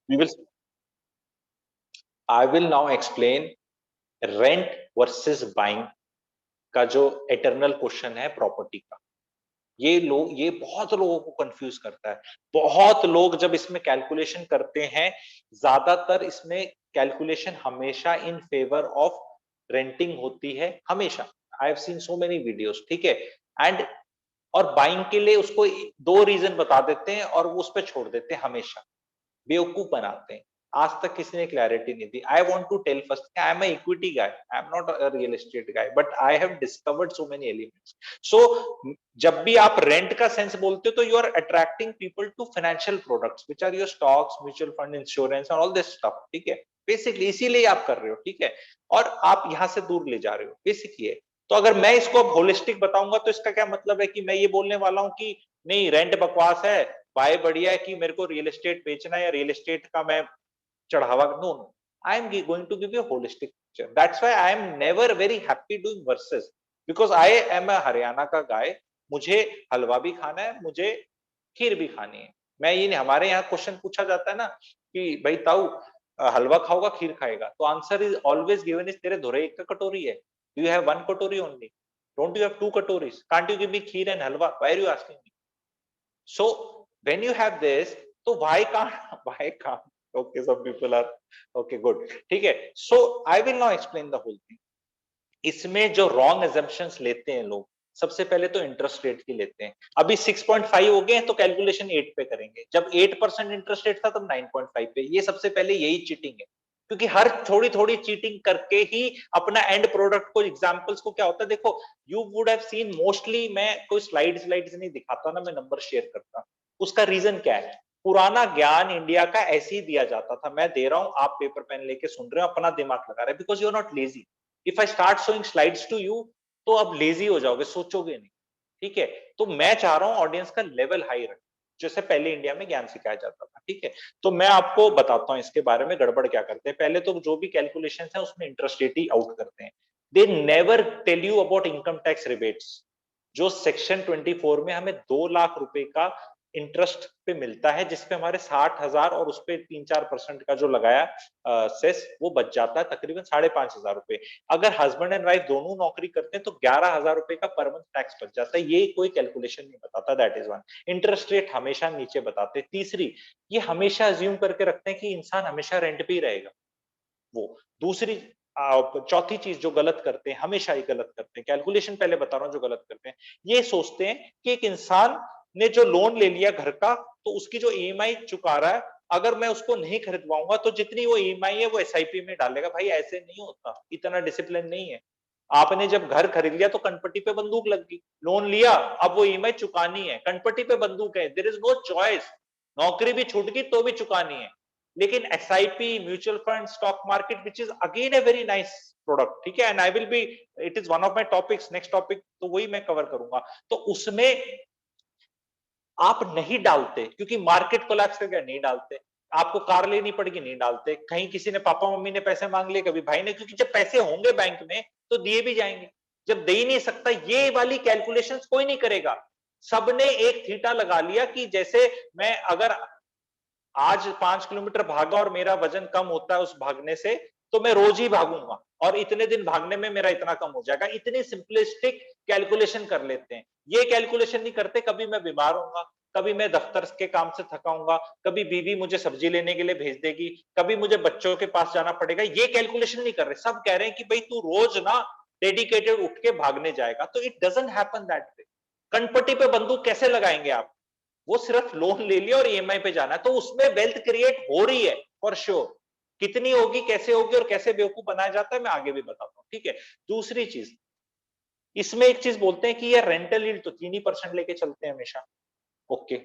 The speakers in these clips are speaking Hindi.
We will. I will now explain rent versus buying का जो एटर्नल क्वेश्चन है प्रॉपर्टी का। ये बहुत लोगों को कंफ्यूज करता है। बहुत लोग जब इसमें कैलकुलेशन करते हैं, ज्यादातर इसमें कैलकुलेशन हमेशा इन फेवर ऑफ रेंटिंग होती है, हमेशा। I have seen so many videos, ठीक है। एंड और बाइंग के लिए उसको दो रीजन बता देते हैं और वो उस पर छोड़ देते हैं, हमेशा बेवकूफ बनाते हैं। आज तक किसी ने क्लैरिटी नहीं दी। I want to tell first, I am a equity guy, I am not a real estate guy, but I have discovered so many elements. So जब भी आप रेंट का सेंस बोलते हो तो you are attracting people to financial products which are your stocks, mutual fund, insurance and all this stuff, ठीक है। बेसिकली इसीलिए आप कर रहे हो, ठीक है। और आप यहां से दूर ले जा रहे हो, बेसिक ये। तो अगर मैं इसको अब होलिस्टिक बताऊंगा तो इसका क्या मतलब है कि मैं ये बोलने वाला हूं कि नहीं रेंट बकवास है, बाय बढ़िया है, कि मेरे को रियल एस्टेट बेचना है या रियल एस्टेट का मैं चढ़ावा। No no, I am going to give you holistic picture. That's why I am never very happy doing versus, because I am a Haryana का गाय। मुझे हलवा भी खाना है, मुझे खीर भी खानी है। मैं ये नहीं, हमारे यहाँ क्वेश्चन पूछा जाता है ना कि भाई ताऊ हलवा खाओगा खीर खाएगा, तो answer is always given is तेरे धुरे एक का कटोरी है, do you have one katori only, don't you have two katoris, can't you give me kheer and halwa, why are you asking me? So when you have this, तो why can't why can't okay, some people are okay good, ठीक है। So I will now explain the whole thing। इसमें जो रॉन्ग एजम्पशंस लेते हैं लोग, सबसे पहले तो इंटरेस्ट रेट की लेते हैं। अभी 6.5 हो गए तो कैलकुलेशन 8 पे करेंगे, जब 8% इंटरेस्ट रेट था तब 9.5 पे। ये सबसे पहले यही चीटिंग है, क्योंकि हर थोड़ी थोड़ी चीटिंग करके ही अपना एंड प्रोडक्ट को, एग्जांपल्स को क्या होता है देखो, you would have seen mostly, मैं कोई स्लाइड्स नहीं दिखाता ना, मैं नंबर शेयर करता। उसका रीजन क्या है? पुराना ज्ञान इंडिया का ऐसे ही दिया जाता था, मैं दे रहा हूं, आप पेपर पेन लेके सुन रहे हो, अपना दिमाग लगा रहे हैं, because you are not lazy. If I start showing slides to you, तो अब लेजी हो जाओगे, सोचोगे नहीं, ठीक है। तो मैं चाह रहा हूं ऑडियंस का लेवल हाई रहे, जैसे पहले इंडिया में ज्ञान सिखाया जाता था, ठीक है। तो मैं आपको बताता हूं इसके बारे में गड़बड़ क्या करते हैं। पहले तो जो भी कैलकुलेशन है उसमें इंटरेस्ट रेट ही आउट करते हैं। They never tell you about income tax rebates. जो सेक्शन 24 में हमें 2 लाख रुपए का इंटरेस्ट पे मिलता है, जिसपे हमारे 60,000 और उस पे 3-4% का जो लगाया सेस, वो बच जाता है तकरीबन 5,500 रुपए। अगर हस्बैंड एंड वाइफ दोनों नौकरी करते हैं तो 11,000 रुपए का पर मंथ टैक्स बच जाता है। ये कोई कैलकुलेशन नहीं बताता, that is one. Interest rate हमेशा नीचे बताते। तीसरी, ये हमेशा अज्यूम करके रखते हैं कि इंसान हमेशा रेंट पे ही रहेगा। वो दूसरी, चौथी चीज जो गलत करते हैं, हमेशा ही गलत करते हैं, कैलकुलेशन पहले बता रहा हूं जो गलत करते हैं, ये सोचते हैं कि एक इंसान ने जो लोन ले लिया घर का, तो उसकी जो ईएमआई चुका रहा है, अगर मैं उसको नहीं खरीदवाऊंगा तो जितनी वो ईएमआई है वो एसआईपी में डालेगा। भाई ऐसे नहीं होता, इतना डिसिप्लिन नहीं है। आपने जब घर खरीद लिया तो कनपट्टी पे बंदूक लग गई, लोन लिया अब वो ईएमआई चुकानी है, कनपट्टी पे बंदूक है, देयर इज नो चॉइस। नौकरी भी छूट गई तो भी चुकानी है। लेकिन SIP, mutual fund, stock market, which is again a very nice product, ठीक है, and I will be, it is one of my topics, next topic तो वही मैं कवर करूंगा। तो उसमें आप नहीं डालते क्योंकि मार्केट कोलैप्स कर गया, नहीं डालते। आपको कार लेनी पड़ेगी, नहीं डालते। कहीं किसी ने, पापा मम्मी ने पैसे मांग लिए, कभी भाई ने, क्योंकि जब पैसे होंगे बैंक में तो दिए भी जाएंगे। जब दे ही नहीं सकता, ये वाली कैलकुलेशंस कोई नहीं करेगा। सबने एक थीटा लगा लिया कि जैसे मैं अगर आज 5 किलोमीटर भागा और मेरा वजन कम होता है उस भागने से, तो मैं रोज ही भागूंगा और इतने दिन भागने में मेरा इतना कम हो जाएगा। इतनी सिंपलिस्टिक कैलकुलेशन कर लेते हैं। ये कैलकुलेशन नहीं करते कभी मैं बीमार होऊंगा, कभी मैं दफ्तर के काम से थकाऊंगा, कभी बीवी मुझे सब्जी लेने के लिए भेज देगी, कभी मुझे बच्चों के पास जाना पड़ेगा। ये कैलकुलेशन नहीं कर रहे। सब कह रहे हैं कि भाई तू रोज ना डेडिकेटेड उठ के भागने जाएगा, तो it doesn't happen that way. कनपट्टी पे बंदूक कैसे लगाएंगे आप? वो सिर्फ लोन ले लिया और ईएमआई पे जाना है, तो उसमें वेल्थ क्रिएट हो रही है फॉर श्योर। कितनी होगी, कैसे होगी और कैसे बेवकूफ बनाया जाता है, मैं आगे भी बताता हूँ, ठीक है। दूसरी चीज, इसमें एक चीज बोलते हैं कि ये रेंटल यील्ड तो 3% लेके चलते हैं हमेशा। ओके,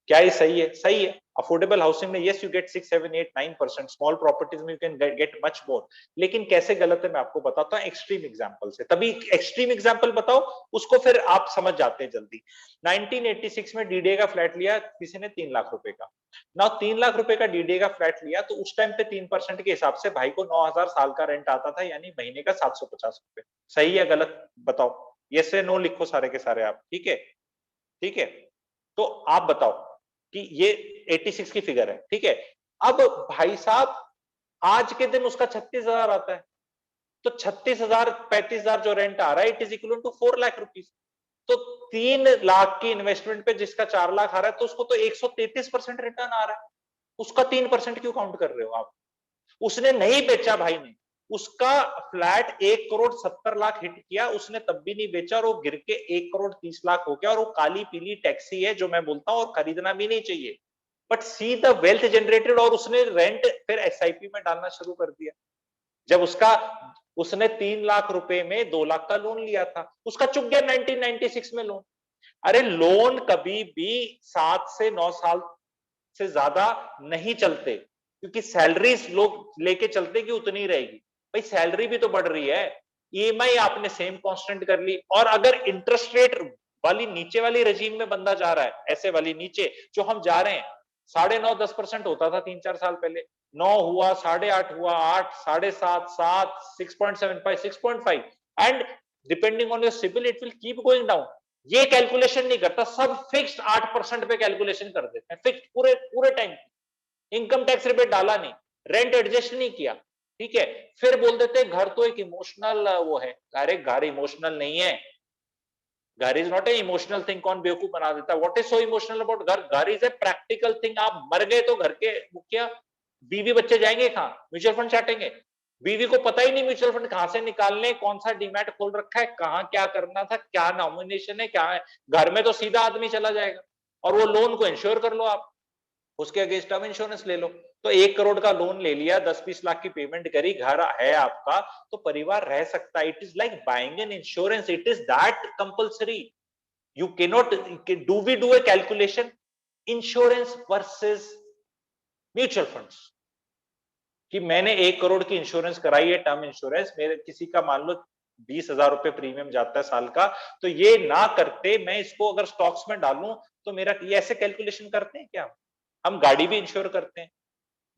क्या ये सही है? सही है। अफोर्डेबल हाउसिंग में yes you get 6, 7, 8, 9%, small properties में you can get much more. लेकिन कैसे गलत है मैं आपको बताता हूँ एक्सट्रीम एग्जांपल से, तभी एक्सट्रीम एग्जांपल बताओ, उसको फिर आप समझ जाते हैं जल्दी। 1986 में डीडीए का फ्लैट लिया किसी ने 3 लाख रुपए का। ना 3 लाख रुपए का डीडीए का फ्लैट लिया, तो उस टाइम पे 3% के हिसाब से भाई को 9,000 साल का रेंट आता था, यानी महीने का 750 रुपए। सही है गलत बताओ? ये से नो लिखो सारे के सारे आप, ठीक है, ठीक है। तो आप बताओ, कि ये 86 की फिगर है, ठीक है। अब भाई साहब आज के दिन उसका 36,000 आता है, तो 36,000 35,000 जो रेंट आ रहा है, it is equal to 4 lakh rupees. तो 3 लाख की इन्वेस्टमेंट पे जिसका 4 लाख आ रहा है, तो उसको तो 133% रिटर्न आ रहा है। उसका 3% क्यों काउंट कर रहे हो आप? उसने नहीं बेचा भाई ने, उसका फ्लैट 1,70,00,000 हिट किया, उसने तब भी नहीं बेचा और वो गिर के 1,30,00,000 हो गया, और वो काली पीली टैक्सी है जो मैं बोलता हूं, और खरीदना भी नहीं चाहिए। But see the wealth generated, और उसने रेंट फिर एसआईपी में डालना शुरू कर दिया। जब उसका उसने 3 लाख रुपए में 2 लाख का लोन लिया था, उसका चुक गया 1996 में लोन। अरे लोन कभी भी 7 से 9 साल से ज्यादा नहीं चलते, क्योंकि सैलरी लोग लेके चलते कि उतनी रहेगी। भाई सैलरी भी तो बढ़ रही है, ईएमआई आपने सेम कांस्टेंट कर ली, और अगर इंटरेस्ट रेट वाली नीचे वाली रजीम में बंदा जा रहा है, ऐसे वाली नीचे जो हम जा रहे हैं, 9.5-10% होता था 3-4 साल पहले, 9 हुआ, 8.5 हुआ, 8, 7.5, 7, 6.75, 6.5, and depending on your CIBIL it will keep going down. ये कैलकुलेशन नहीं करता, सब फिक्स्ड 8% पे कैलकुलेशन कर देते हैं, फिक्स्ड पूरे पूरे टाइम। इनकम टैक्स रिबेट डाला नहीं, रेंट एडजस्ट नहीं किया, ठीक है। फिर बोल देते हैं घर तो एक इमोशनल वो है। अरे घर इमोशनल नहीं है, घर is not a emotional thing. कौन बेवकूफ बना देता है? What is so emotional about घर? घर इज ए प्रैक्टिकल थिंग। आप मर गए तो घर के मुखिया, बीवी बच्चे जाएंगे कहां? म्यूचुअल फंड चाटेंगे? बीवी को पता ही नहीं म्यूचुअल फंड कहां से निकालने, कौन सा डीमैट खोल रखा है, कहां क्या करना था, क्या नॉमिनेशन है, क्या है। घर में तो सीधा आदमी चला जाएगा, और वो लोन को इंश्योर कर लो आप, उसके अगेंस्ट टर्म इंश्योरेंस ले लो। तो 1 करोड़ का लोन ले लिया, 10-20 लाख की पेमेंट करी, घर है आपका, तो परिवार रह सकता है। It is like buying an insurance, it is that compulsory. You cannot, do we do a calculation insurance versus mutual funds, कि मैंने 1 करोड़ की इंश्योरेंस कराई है, टर्म इंश्योरेंस, मेरे किसी का मान लो 20,000 रुपए प्रीमियम जाता है साल का, तो ये ना करते मैं इसको अगर स्टॉक्स में डालूं, तो मेरा ये ऐसे कैलकुलेशन करते हैं क्या? हम गाड़ी भी इंश्योर करते हैं,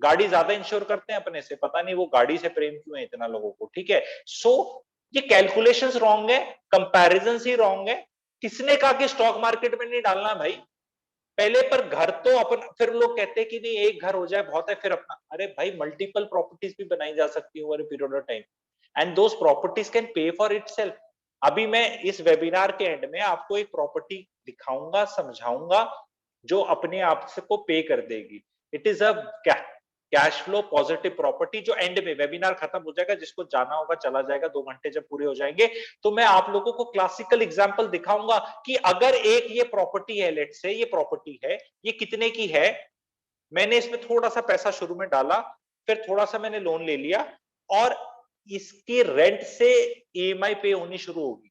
गाड़ी ज्यादा इंश्योर करते हैं अपने से, पता नहीं वो गाड़ी से प्रेम क्यों है इतना लोगों को, ठीक है। सो ये कैलकुलेशंस रॉन्ग है, कंपैरिजन ही रॉन्ग है। किसने कहा कि स्टॉक मार्केट में नहीं डालना भाई? पहले पर घर तो अपन, फिर लोग कहते हैं कि नहीं एक घर हो जाए बहुत है, फिर अपना, अरे भाई मल्टीपल प्रॉपर्टीज भी बनाई जा सकती है over a period of time, and those properties can pay for itself. अभी मैं इस वेबिनार के एंड में आपको एक प्रॉपर्टी दिखाऊंगा, समझाऊंगा, जो अपने आप से को पे कर देगी। It is a cash flow positive property, जो एंड में वेबिनार खत्म हो जाएगा, जिसको जाना होगा चला जाएगा, 2 घंटे जब पूरे हो जाएंगे, तो मैं आप लोगों को क्लासिकल एग्जांपल दिखाऊंगा कि अगर एक ये प्रॉपर्टी है, लेट्स से ये प्रॉपर्टी है, ये कितने की है, मैंने इसमें थोड़ा सा पैसा शुरू में डाला, फिर थोड़ा सा मैंने लोन ले लिया, और इसकी रेंट से ईएमआई पे होनी शुरू होगी,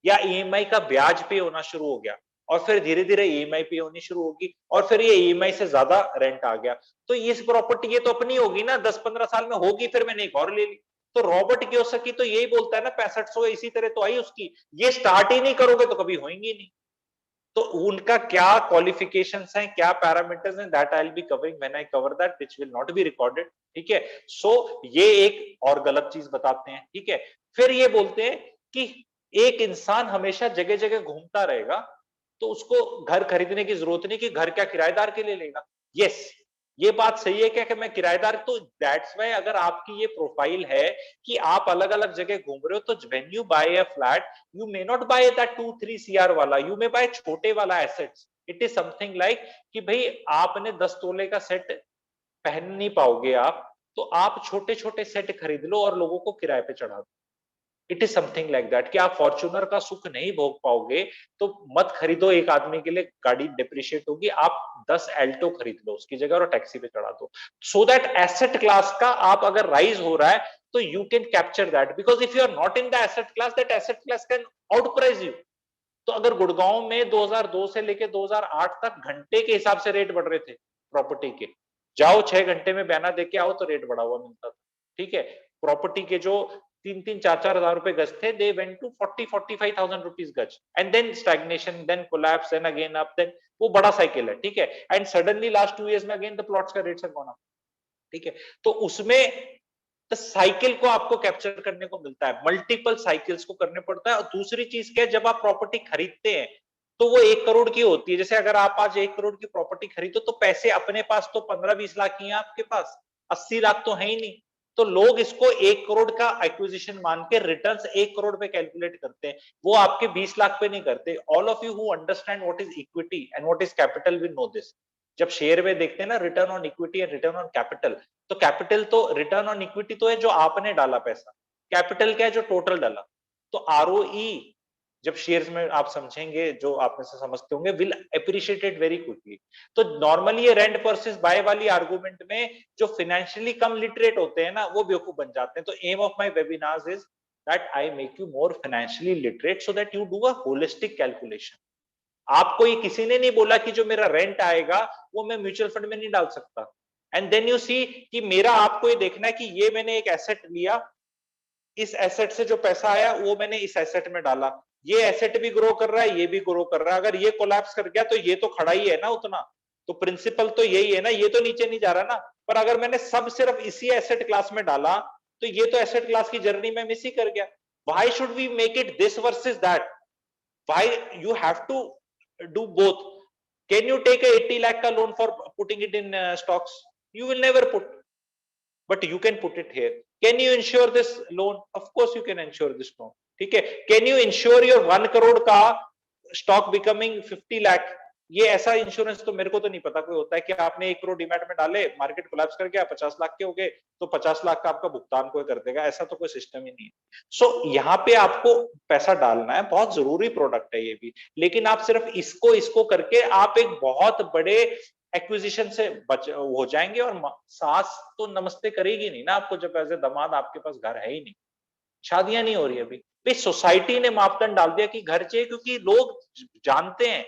या ईएमआई का ब्याज पे होना शुरू हो गया, और फिर धीरे धीरे ईएमआई पे होनी शुरू होगी, और फिर ये ईएमआई से ज्यादा रेंट आ गया, तो इस प्रॉपर्टी ये तो अपनी होगी ना, 10-15 साल में होगी, फिर मैंने एक और ले ली। तो रॉबर्ट कियोसाकी तो यही बोलता है ना, 6500 इसी तरह तो आई उसकी, ये स्टार्ट ही नहीं करोगे तो कभी होंगी नहीं। तो उनका क्या क्वालिफिकेशंस हैं, क्या पैरामीटर्स हैं, that I will be covering when I cover that, which will not be recorded, ठीक है। सो ये एक और गलत चीज बताते हैं, ठीक है। फिर ये बोलते हैं कि एक इंसान हमेशा जगह जगह घूमता रहेगा, तो उसको घर खरीदने की जरूरत नहीं, कि घर क्या किराएदार के लिए लेगा। यस, ये बात सही है क्या कि मैं किराएदार, तो दैट्स वाई अगर आपकी ये प्रोफाइल है कि आप अलग अलग जगह घूम रहे हो, तो when you buy a flat, you may not buy that 2-3 CR वाला, you may buy छोटे वाला assets। It is something like कि भाई आपने 10 तोले का सेट पहन नहीं पाओगे आप, तो आप छोटे छोटे सेट खरीद लो और लोगों को किराए पे चढ़ा दो। It is something like that, कि आप फॉर्च्यूनर का सुख नहीं भोग पाओगे, तो मत खरीदो, एक आदमी के लिए गाड़ी डिप्रिशिएट होगी, आप 10 एल्टो खरीद लो उसकी जगह और टैक्सी पे चढ़ा दो, सो दैट एसेट क्लास का आप अगर राइज हो रहा है, तो you can capture that, because if you are not in the asset class, that asset class can out price you. तो अगर गुड़गांव में 2002 से लेके 2008 तक घंटे के हिसाब से रेट बढ़ रहे थे प्रॉपर्टी के, जाओ 6 घंटे में बयाना देके आओ तो रेट बढ़ा हुआ मिलता था, ठीक है। प्रॉपर्टी के जो 3-4 हजार रुपए गज थे, they went to 40-45,000 rupees gaj, and then stagnation, then collapse, then again up, then वो बड़ा साइकिल है, ठीक है। एंड सडनली लास्ट 2 इयर्स में अगेन द प्लॉट्स का रेट्स हैव गॉन अप, ठीक है। तो उसमें तो साइकिल को आपको कैप्चर करने को मिलता है, मल्टीपल साइकिल्स को करने पड़ता है। और दूसरी चीज क्या है, जब आप प्रॉपर्टी खरीदते हैं, तो वो 1 करोड़ की होती है। जैसे अगर आप आज 1 करोड़ की प्रॉपर्टी खरीदो तो पैसे अपने पास तो 15-20 लाख ही हैं आपके पास, 80 लाख तो है ही नहीं। तो लोग इसको 1 करोड़ का एक्विजिशन मान के रिटर्न्स 1 करोड़ पे कैलकुलेट करते हैं, वो आपके 20 लाख पे नहीं करते। All of you who understand what is equity and what is capital will know this. जब शेयर में देखते हैं ना return on equity and return on capital, तो कैपिटल तो रिटर्न ऑन इक्विटी तो है जो आपने डाला पैसा, कैपिटल क्या है जो टोटल डाला। तो आरओई जब शेयर्स में आप समझेंगे, जो आप में से समझते होंगे, विल अप्रिशिएटेड वेरी क्विकली। तो नॉर्मली ये रेंट वर्सेस बाय वाली आर्गुमेंट में जो फाइनेंशियली कम लिटरेट होते हैं ना, वो बेवकूफ बन जाते हैं। तो aim of my webinars is that I make you more financially literate so that you do a holistic calculation. आपको ये किसी ने नहीं बोला कि जो मेरा रेंट आएगा वो मैं म्यूचुअल फंड में नहीं डाल सकता। एंड देन यू सी कि मेरा आपको ये देखना है कि ये मैंने एक एसेट लिया, इस एसेट से जो पैसा आया वो मैंने इस एसेट में डाला, ये एसेट भी ग्रो कर रहा है, ये भी ग्रो कर रहा है। अगर ये कोलैप्स कर गया तो ये तो खड़ा ही है ना उतना। तो प्रिंसिपल तो यही है ना, ये तो नीचे नहीं जा रहा ना। पर अगर मैंने सब सिर्फ इसी एसेट क्लास में डाला तो ये तो एसेट क्लास की जर्नी में मिस ही कर गया। Why should we make it this versus that? Why you have to do both? Can you take a 80 lakh का loan for putting it in stocks? You will never put, but you can put it here. Can you insure this loan? Of course you can insure this loan. ठीक है। Can you insure your 1 crore का stock becoming 50 lakh? ये ऐसा इंश्योरेंस तो मेरे को तो नहीं पता कोई होता है कि आपने 1 करोड़ डीमैट में डाले, मार्केट कोलैप्स कर गया, 50 लाख के हो गए, तो 50 लाख का आपका भुगतान कोई कर देगा, ऐसा तो कोई सिस्टम ही नहीं है। सो यहाँ पे आपको पैसा डालना है, बहुत जरूरी प्रोडक्ट है ये भी। लेकिन आप सिर्फ इसको इसको करके आप एक बहुत बड़े एक्विजिशन से बच हो जाएंगे। और सास तो नमस्ते करेगी नहीं ना आपको, जब एज ए दामाद आपके पास घर है ही नहीं, शादियां नहीं हो रही अभी। भाई सोसाइटी ने मापदंड डाल दिया कि घर चाहिए, क्योंकि लोग जानते हैं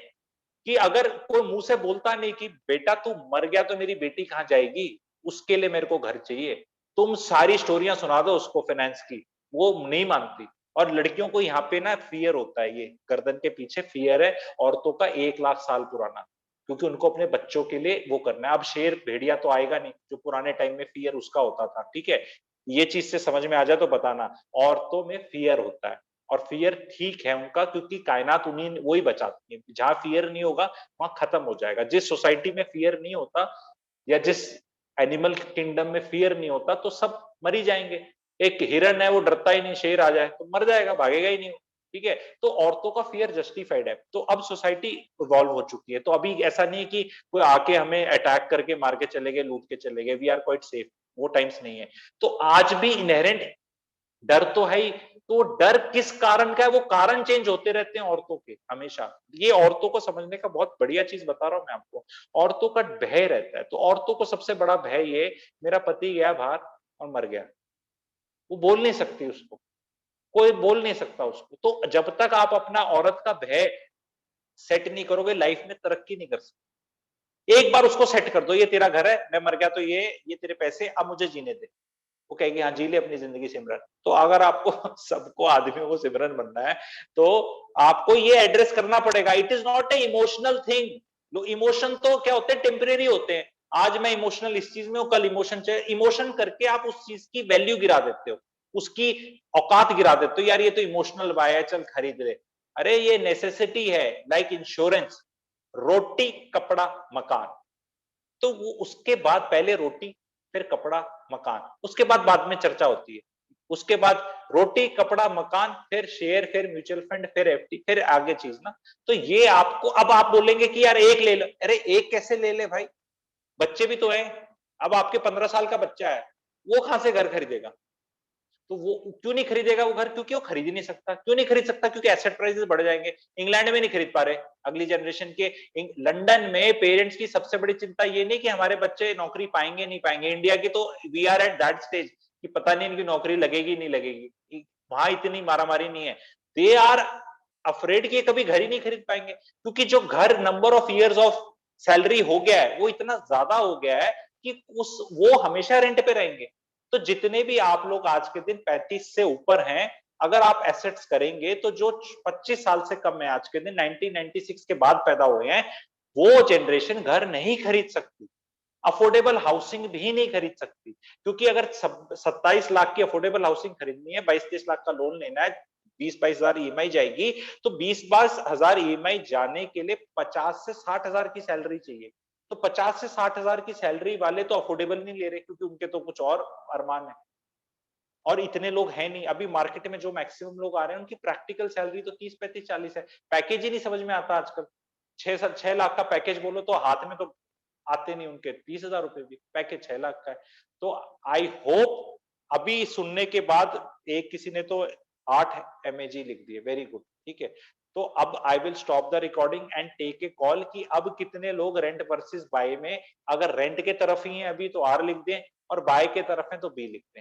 कि अगर कोई मुंह से बोलता नहीं कि बेटा तू मर गया तो मेरी बेटी कहां जाएगी, उसके लिए मेरे को घर चाहिए। तुम सारी स्टोरियां सुना दो उसको फाइनेंस की, वो नहीं मानती। और लड़कियों को यहाँ पे ना फियर होता है, ये गर्दन के पीछे फियर है औरतों का 1 लाख साल पुराना, क्योंकि उनको अपने बच्चों के लिए वो करना है। अब शेर भेड़िया तो आएगा नहीं, जो पुराने टाइम में फियर उसका होता था। ठीक है, ये चीज से समझ में आ जाए तो बताना। औरतों में फियर होता है, और फियर ठीक है उनका, क्योंकि कायनात उन्हीं वही बचाती है। जहां फियर नहीं होगा वहां खत्म हो जाएगा। जिस सोसाइटी में फियर नहीं होता, या जिस एनिमल किंगडम में फियर नहीं होता, तो सब मर ही जाएंगे। एक हिरन है, वो डरता ही नहीं, शेर आ जाए तो मर जाएगा, भागेगा ही नहीं। ठीक है, तो औरतों का फियर जस्टिफाइड है। तो अब सोसाइटी इवॉल्व हो चुकी है, तो अभी ऐसा नहीं है कि कोई आके हमें अटैक करके मार के चले गए, लूट के चले गए। वी आर क्वाइट सेफ, वो टाइम्स नहीं है। तो आज भी इनहेरेंट डर तो है ही। तो डर किस कारण का है, वो कारण चेंज होते रहते हैं औरतों के हमेशा। ये औरतों को समझने का बहुत बढ़िया चीज बता रहा हूं मैं आपको। औरतों का भय रहता है, तो औरतों को सबसे बड़ा भय ये, मेरा पति गया बाहर और मर गया। वो बोल नहीं सकती उसको, कोई बोल नहीं सकता उसको। तो जब तक आप अपना औरत का भय सेट नहीं करोगे, लाइफ में तरक्की नहीं कर सकते। एक बार उसको सेट कर दो, ये तेरा घर है, मैं मर गया तो ये तेरे पैसे, अब मुझे जीने दे। वो कहेगी हाँ जी ले अपनी जिंदगी सिमरन। तो अगर आपको सबको आदमियों को सिमरन बनना है, तो आपको ये एड्रेस करना पड़ेगा। It is not a emotional thing. Emotion तो क्या होते हैं, टेम्परेरी होते हैं। आज मैं इमोशनल इस चीज में हूं, कल इमोशन चाहिए। इमोशन करके आप उस चीज की वैल्यू गिरा देते हो, उसकी औकात गिरा देते हो। यार ये तो इमोशनल बाय है, चल खरीद ले। अरे ये नेसेसिटी है, लाइक इंश्योरेंस। रोटी कपड़ा मकान, तो वो उसके बाद पहले रोटी, फिर कपड़ा मकान, उसके बाद में चर्चा होती है। उसके बाद रोटी कपड़ा मकान, फिर शेयर, फिर म्यूचुअल फंड, फिर एफडी, फिर आगे चीज ना। तो ये आपको, अब आप बोलेंगे कि यार एक ले लो। अरे एक कैसे ले ले भाई, बच्चे भी तो हैं। अब आपके 15 साल का बच्चा है, वो कहां से घर खरीदेगा? तो वो क्यों नहीं खरीदेगा वो घर? क्योंकि वो खरीद ही नहीं सकता। क्यों नहीं खरीद सकता? क्योंकि एसेट प्राइसेस बढ़ जाएंगे। इंग्लैंड में नहीं खरीद पा रहे अगली जनरेशन के। लंदन में पेरेंट्स की सबसे बड़ी चिंता ये नहीं कि हमारे बच्चे नौकरी पाएंगे नहीं पाएंगे। इंडिया की तो we are at that stage कि पता नहीं इनकी नौकरी लगेगी नहीं लगेगी। वहां इतनी मारामारी नहीं है। दे आर अफ्रेड कि कभी घर ही नहीं खरीद पाएंगे, क्योंकि जो घर number of years of salary हो गया है वो इतना ज्यादा हो गया है कि उस वो हमेशा रेंट पे रहेंगे। तो जितने भी आप लोग आज के दिन 35 से ऊपर हैं, अगर आप एसेट्स करेंगे, तो जो 25 साल से कम है आज के दिन, 1996 के बाद पैदा हुए हैं, वो जनरेशन घर नहीं खरीद सकती। अफोर्डेबल हाउसिंग भी नहीं खरीद सकती, क्योंकि अगर 27 लाख की अफोर्डेबल हाउसिंग खरीदनी है, 22-23 लाख का लोन लेना है, 20-22 हजार ईएमआई जाएगी, तो 20-22 हजार ईएमआई जाने के लिए 50 से 60 हजार की सैलरी चाहिए। तो 50 से 60 हजार की सैलरी वाले तो अफोर्डेबल नहीं ले रहे, क्योंकि उनके तो कुछ और अरमान है। और इतने लोग हैं नहीं, अभी मार्केट में जो मैक्सिमम लोग आ रहे हैं, उनकी प्रैक्टिकल सैलरी तो 30, 35, 40 है। पैकेज ही नहीं समझ में आता आजकल। 6 लाख का पैकेज बोलो तो हाथ में तो आते नहीं उनके, 30,000 रुपए भी, पैकेज 6 लाख का है। तो आई होप अभी सुनने के बाद एक किसी ने तो 8 एमएजी लिख दिए, वेरी गुड, ठीक है। तो अब I will stop the recording and take a call कि अब कितने लोग रेंट वर्सेस बाय में, अगर रेंट के तरफ ही हैं अभी तो आर लिख दें और बाय के तरफ हैं तो बी लिख दें।